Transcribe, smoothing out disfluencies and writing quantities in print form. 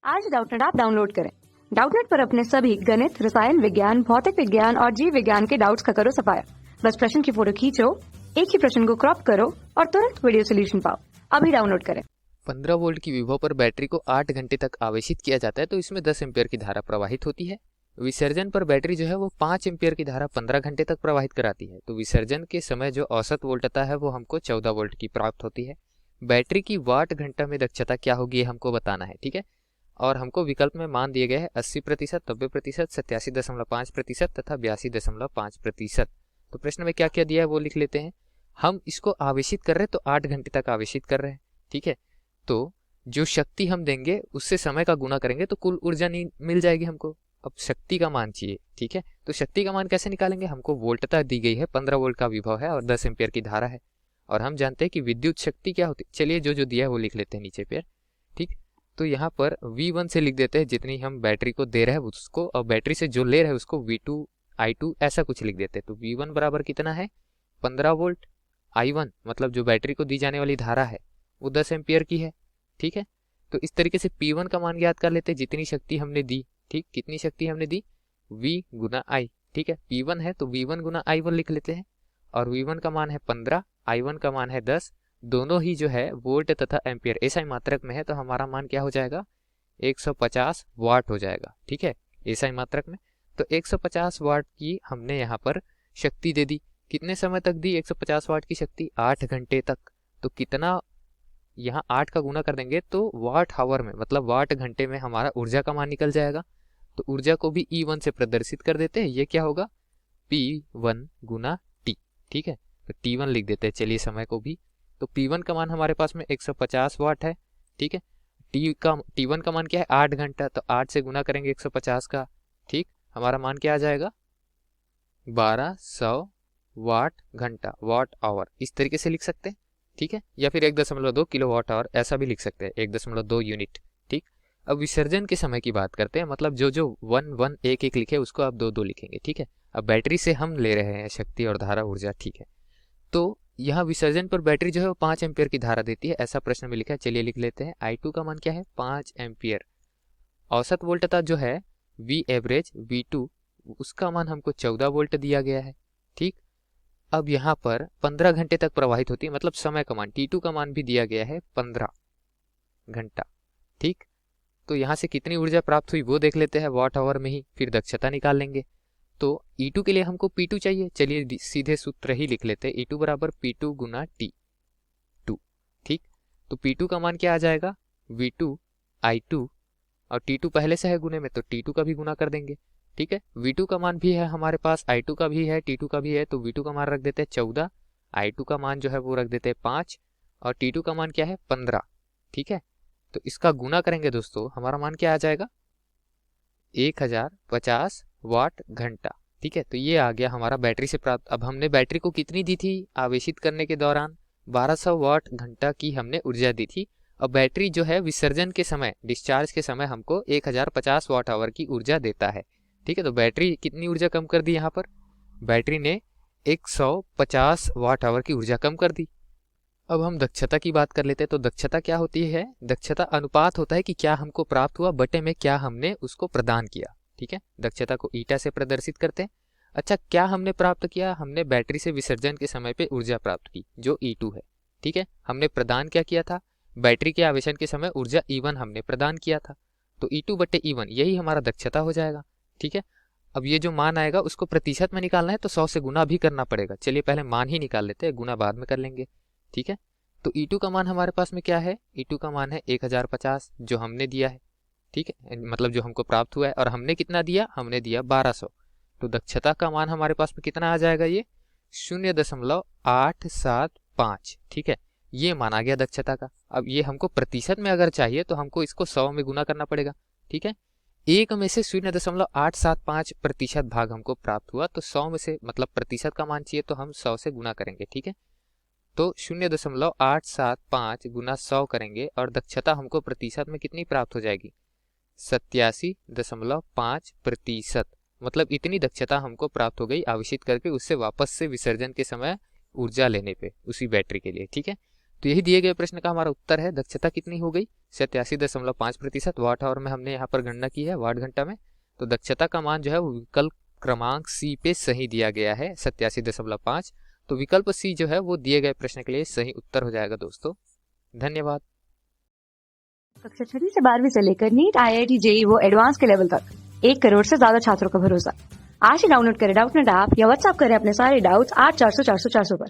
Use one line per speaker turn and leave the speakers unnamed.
आज Doubtnut app download करें। Doubtnut पर अपने सभी गणित, रसायन विज्ञान, भौतिक विज्ञान और जीव विज्ञान के डाउट्स का करो सफाया। बस प्रश्न की फोटो खींचो, एक ही प्रश्न को क्रॉप करो और तुरंत वीडियो सोल्यूशन पाओ। अभी डाउनलोड करें।
15 वोल्ट की विभव पर बैटरी को 8 घंटे तक आवेशित किया जाता है तो इसमें 10 एम्पीयर की धारा प्रवाहित होती है। विसर्जन पर बैटरी जो है वो 5 एम्पीयर की धारा 15 घंटे तक प्रवाहित कराती है। तो विसर्जन के समय जो औसत वोल्टता है वो हमको 14 वोल्ट की प्राप्त होती है। बैटरी की वाट घंटा में दक्षता क्या होगी ये हमको बताना है, ठीक है। और हमको विकल्प में मान दिए गए हैं 80%, 90%, 87.5% तथा 82.5%। तो प्रश्न में क्या क्या दिया है वो लिख लेते हैं। हम इसको आवेशित कर रहे हैं तो 8 घंटे तक आवेशित कर रहे हैं, ठीक है। तो जो शक्ति हम देंगे उससे समय का गुना करेंगे तो कुल ऊर्जा मिल जाएगी हमको। अब शक्ति का मान चाहिए, ठीक है। तो शक्ति का मान कैसे निकालेंगे, हमको वोल्टता दी गई है, 15 वोल्ट का विभव है और 10 एम्पीयर की धारा है। और हम जानते हैं कि विद्युत शक्ति क्या होती है। चलिए जो दिया है वो लिख लेते हैं नीचे पे, ठीक। तो यहाँ पर V1 से लिख देते हैं जितनी हम बैटरी को दे रहे हैं उसको, और बैटरी से जो ले रहे हैं उसको V2 I2 ऐसा कुछ लिख देते हैं। तो V1 बराबर कितना है 15 वोल्ट, I1 मतलब जो बैटरी को दी जाने वाली धारा है वो 10 एम्पीयर की है, ठीक है। तो इस तरीके से P1 का मान ज्ञात कर लेते हैं, जितनी शक्ति हमने दी, ठीक। कितनी शक्ति हमने दी, V गुना I, ठीक है। P1 है तो V1 गुना I1 लिख लेते हैं। और V1 का मान है 15, I1 का मान है 10। दोनों ही जो है वोल्ट तथा एम्पियर एसआई मात्रक में है तो हमारा मान क्या हो जाएगा 150 वाट हो जाएगा, ठीक है, एसआई मात्रक में। तो 150 वाट की हमने यहाँ पर शक्ति दे दी। कितने समय तक दी 150 वाट की शक्ति, 8 घंटे तक। तो कितना, यहाँ 8 का गुना कर देंगे तो वाट हावर में मतलब वाट घंटे में हमारा ऊर्जा का मान निकल जाएगा। तो ऊर्जा को भी E1 से प्रदर्शित कर देते हैं। ये क्या होगा P1 गुना T, ठीक है। तो T1 लिख देते हैं। चलिए समय को भी, तो P1 का मान हमारे पास में 150 वाट है, ठीक है। T1 का मान क्या है 8 घंटा, तो 8 से गुना करेंगे 150 का, ठीक। हमारा मान क्या आ जाएगा 1200 वाट घंटा, वाट आवर, इस तरीके से लिख सकते हैं, ठीक है। या फिर 1.2 किलो वाट आवर ऐसा भी लिख सकते हैं, 1.2 यूनिट, ठीक। अब विसर्जन के समय की बात करते हैं, मतलब जो 1 1 1 लिखे उसको आप 2 2 लिखेंगे, ठीक है। अब बैटरी से हम ले रहे हैं शक्ति और धारा ऊर्जा, ठीक है। तो यहाँ विसर्जन पर बैटरी जो है वो 5 एम्पियर की धारा देती है, ऐसा प्रश्न में लिखा है। चलिए लिख लेते हैं। I2 का मान क्या है 5 एम्पियर। औसत वोल्टता जो है V एवरेज V2 उसका मान हमको 14 वोल्ट दिया गया है, ठीक। अब यहाँ पर 15 घंटे तक प्रवाहित होती है, मतलब समय का मान T2 का मान भी दिया गया है 15 घंटा, ठीक। तो यहाँ से कितनी ऊर्जा प्राप्त हुई वो देख लेते हैं वाट आवर में ही, फिर दक्षता निकाल लेंगे। तो E2 के लिए हमको P2 चाहिए। चलिए सीधे सूत्र ही लिख लेते हैं, E2 बराबर P2 गुना T2, ठीक। तो P2 का मान क्या आ जाएगा V2 I2, और T2 पहले से है गुने में तो T2 का भी गुना कर देंगे, ठीक है। V2 का मान भी है हमारे पास, I2 का भी है, T2 का भी है, तो V2 का मान रख देते हैं 14, I2 का मान जो है वो रख देते हैं 5, और T2 का मान क्या है 15, ठीक है। तो इसका गुना करेंगे दोस्तों, हमारा मान क्या आ जाएगा 1050 वाट घंटा, ठीक है। तो ये आ गया हमारा बैटरी से प्राप्त। अब हमने बैटरी को कितनी दी थी आवेशित करने के दौरान, 1200 वाट घंटा की हमने ऊर्जा दी थी। और बैटरी जो है विसर्जन के समय, डिस्चार्ज के समय हमको 1050 वाट आवर की ऊर्जा देता है, ठीक है। तो बैटरी कितनी ऊर्जा कम कर दी, यहाँ पर बैटरी ने 150 वाट आवर की ऊर्जा कम कर दी। अब हम दक्षता की बात कर लेते हैं। तो दक्षता क्या होती है, दक्षता अनुपात होता है कि क्या हमको प्राप्त हुआ बटे में क्या हमने उसको प्रदान किया, ठीक है। दक्षता को ईटा से प्रदर्शित करते हैं। अच्छा, क्या हमने प्राप्त किया, हमने बैटरी से विसर्जन के समय पे ऊर्जा प्राप्त की जो E2 है, ठीक है। हमने प्रदान क्या किया था, बैटरी के आवेशन के समय ऊर्जा E1 हमने प्रदान किया था, तो E2 बटे E1 यही हमारा दक्षता हो जाएगा, ठीक है। अब ये जो मान आएगा उसको प्रतिशत में निकालना है तो 100 से गुना भी करना पड़ेगा। चलिए पहले मान ही निकाल लेते हैं, गुना बाद में कर लेंगे, ठीक है। तो E2 का मान हमारे पास में क्या है, E2 का मान है 1050 जो हमने दिया है, ठीक है, मतलब जो हमको प्राप्त हुआ है। और हमने कितना दिया, हमने दिया 1200। तो दक्षता का मान हमारे पास में कितना आ जाएगा, ये 0.875, ठीक है। ये मान आ गया दक्षता का। अब ये हमको प्रतिशत में अगर चाहिए तो हमको इसको 100 में गुना करना पड़ेगा, ठीक है। एक में से 0.875% भाग हमको प्राप्त हुआ, तो 100 में से मतलब प्रतिशत का मान चाहिए तो हम 100 से गुना करेंगे, ठीक है। तो 0.875 गुना 100 करेंगे और दक्षता हमको प्रतिशत में कितनी प्राप्त हो जाएगी 87.5%। मतलब इतनी दक्षता हमको प्राप्त हो गई आवेशित करके उससे वापस से विसर्जन के समय ऊर्जा लेने पे उसी बैटरी के लिए, ठीक है। तो यही दिए गए प्रश्न का हमारा उत्तर है। दक्षता कितनी हो गई? 87.5%। वाट आवर में हमने यहाँ पर गणना की है, वाट घंटा में। तो दक्षता का मान जो है वो विकल्प क्रमांक सी पे सही दिया गया है, 87.5। तो विकल्प सी जो है वो दिए गए प्रश्न के लिए सही उत्तर हो जाएगा दोस्तों। धन्यवाद।
कक्षा 6 से 12वीं से लेकर नीट, IIT, JEE वो एडवांस के लेवल तक 1 करोड़ से ज्यादा छात्रों का भरोसा। आज ही डाउनलोड करें डाउटनेट ऐप या व्हाट्सएप करें अपने सारे डाउट्स 8400 400 400 पर।